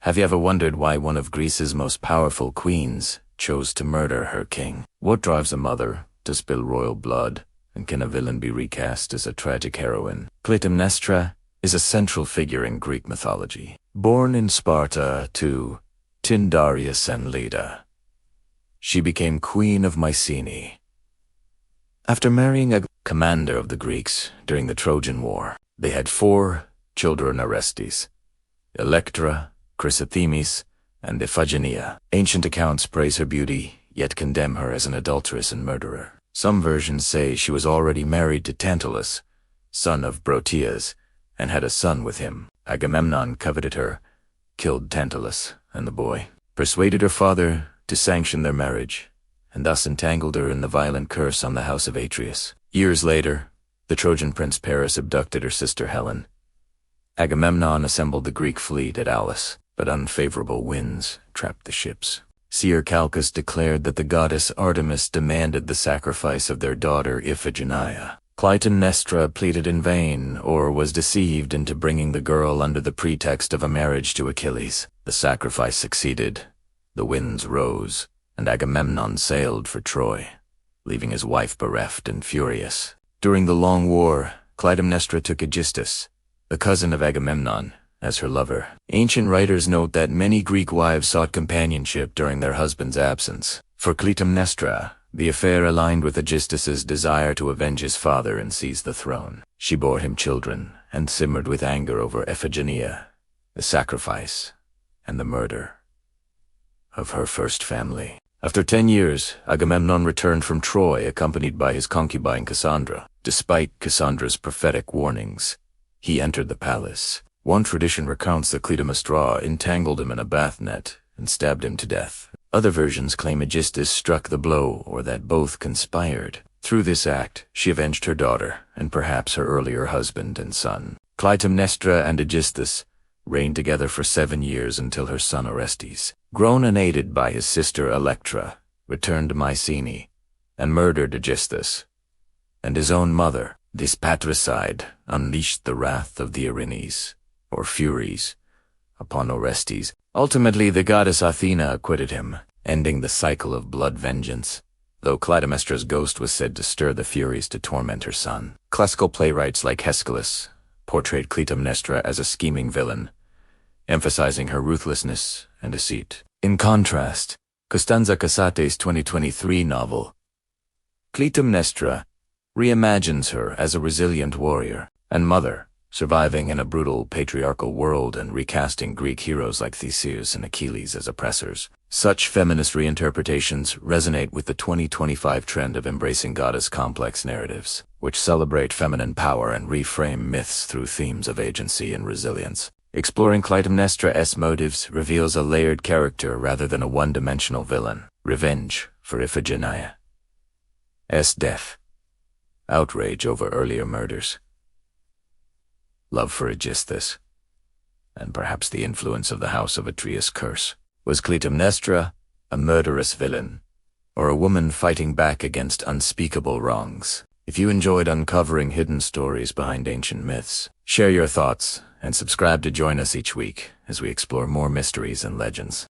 Have you ever wondered why one of Greece's most powerful queens chose to murder her king? What drives a mother to spill royal blood, and can a villain be recast as a tragic heroine? Clytemnestra is a central figure in Greek mythology. Born in Sparta to Tyndareus and Leda, she became queen of Mycenae. After marrying a commander of the Greeks during the Trojan War, they had 4 children: Orestes, Electra, Chrysothemis, and Iphigenia. Ancient accounts praise her beauty, yet condemn her as an adulteress and murderer. Some versions say she was already married to Tantalus, son of Proteus, and had a son with him. Agamemnon coveted her, killed Tantalus and the boy, persuaded her father to sanction their marriage, and thus entangled her in the violent curse on the house of Atreus. Years later, the Trojan prince Paris abducted her sister Helen. Agamemnon assembled the Greek fleet at Aulis, but unfavorable winds trapped the ships. Seer Calchas declared that the goddess Artemis demanded the sacrifice of their daughter Iphigenia. Clytemnestra pleaded in vain, or was deceived into bringing the girl under the pretext of a marriage to Achilles. The sacrifice succeeded, the winds rose, and Agamemnon sailed for Troy, leaving his wife bereft and furious. During the long war, Clytemnestra took Aegisthus, the cousin of Agamemnon, as her lover. Ancient writers note that many Greek wives sought companionship during their husband's absence. For Clytemnestra, the affair aligned with Aegisthus's desire to avenge his father and seize the throne. She bore him children and simmered with anger over Iphigenia, the sacrifice, and the murder of her first family. After 10 years, Agamemnon returned from Troy accompanied by his concubine Cassandra. Despite Cassandra's prophetic warnings, he entered the palace. One tradition recounts that Clytemnestra entangled him in a bath net and stabbed him to death. Other versions claim Aegisthus struck the blow, or that both conspired. Through this act, she avenged her daughter, and perhaps her earlier husband and son. Clytemnestra and Aegisthus reigned together for 7 years until her son Orestes, grown and aided by his sister Electra, returned to Mycenae and murdered Aegisthus and his own mother. This patricide unleashed the wrath of the Erinyes, or Furies, upon Orestes. Ultimately, the goddess Athena acquitted him, ending the cycle of blood vengeance, though Clytemnestra's ghost was said to stir the Furies to torment her son. Classical playwrights like Aeschylus portrayed Clytemnestra as a scheming villain, emphasizing her ruthlessness and deceit. In contrast, Costanza Casate's 2023 novel, Clytemnestra, reimagines her as a resilient warrior and mother, surviving in a brutal patriarchal world and recasting Greek heroes like Theseus and Achilles as oppressors. Such feminist reinterpretations resonate with the 2025 trend of embracing goddess-complex narratives, which celebrate feminine power and reframe myths through themes of agency and resilience. Exploring Clytemnestra's motives reveals a layered character rather than a one-dimensional villain. Revenge for Iphigenia's death, outrage over earlier murders, love for Aegisthus, and perhaps the influence of the House of Atreus' curse. Was Clytemnestra a murderous villain, or a woman fighting back against unspeakable wrongs? If you enjoyed uncovering hidden stories behind ancient myths, share your thoughts and subscribe to join us each week as we explore more mysteries and legends.